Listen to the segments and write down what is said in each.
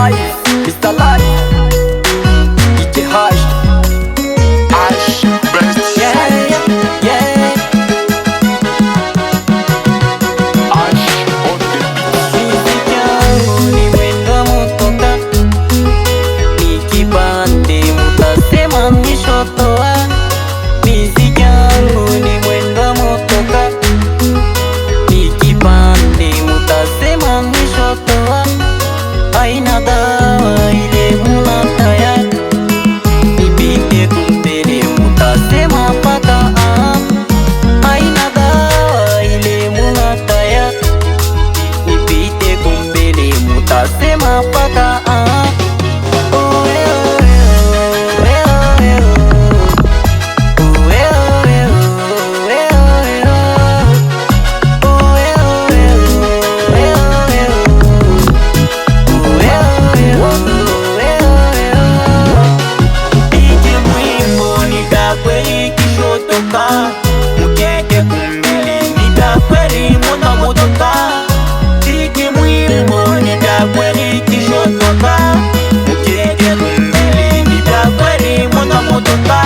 Life, Mr. Life, DJ Hash, Hash, best, yeah, yeah. Hash on the beat. Muziki yangu ni mwendo motoka, nikipande mutasema nishotoa. Muziki yangu ni mwendo motoka, nikipande mutasema nishotoa. Haina dawa ile munataya, nipite kumbele mutasema paka haina dawa ile munataya, nipite kumbele mutasema paka mukeke kumbele nitakweli mwana motoka. Tiki mwimbo nitakweli kishotoka, mukeke kumbele nitakweli mwana motoka.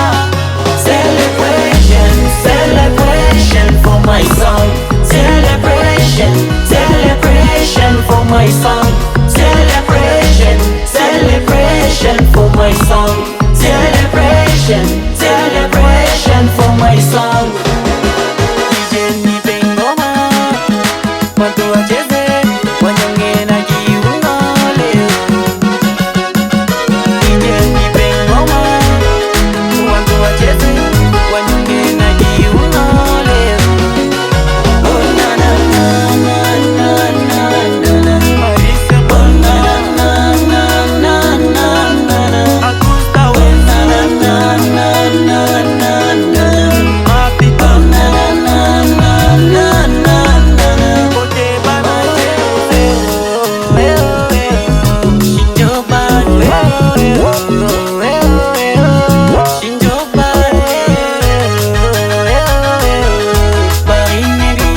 Celebration, celebration for my song. Celebration, celebration for my song. Celebration, celebration for my song. Celebration, celebration for my song. DJ nipe ngoma, watu wacheze, wanyonge na jiunga leo. DJ nipe ngoma, watu wacheze, wanyonge na jiunga leo. Oh na na na na na na na, Marisa. Oh na na na na na na na, Augusta. Oh na na na na na na na, Happy. Oh na na na na na na na, Ote bana Shinjoba, Shinjoba, Barineri,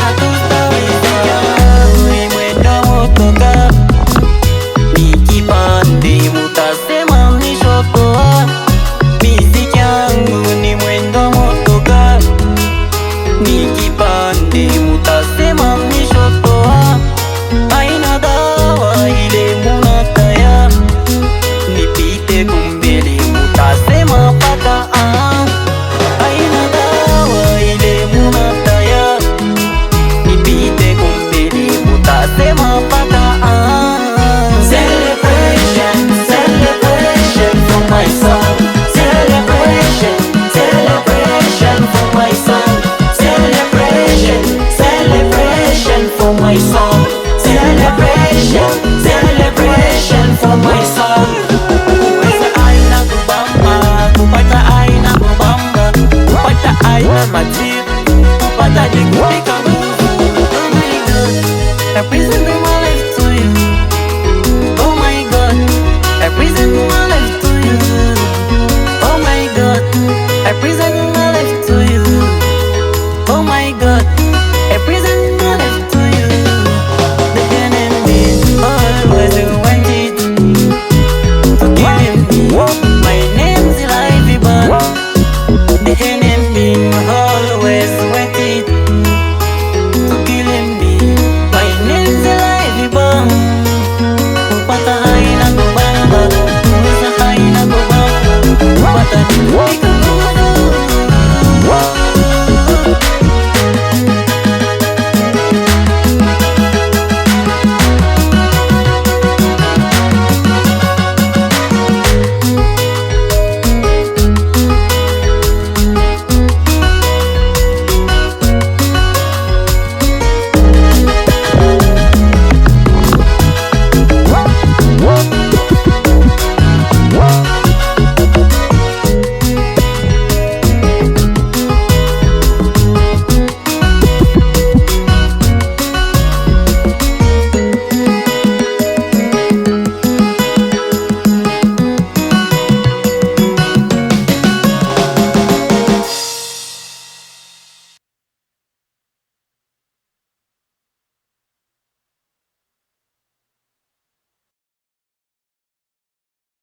Augusta. Ni mwendo motoka, nikipande mutasema nishotoa. Muziki yangu ni mwendo motoka, nikipande mutasema nishotoa. Haina dawa ile munataya, nipite kumbele mutasema paka haina dawa ile munataya, nipite kumbele mutasema paka Celebration, celebration for my song. Celebration, celebration for my song. Celebration, celebration for my song. Celebration, celebration for my song. Kupata aina kubamba, kupata aina kubamba, kupata aina matir, kupata jikupika.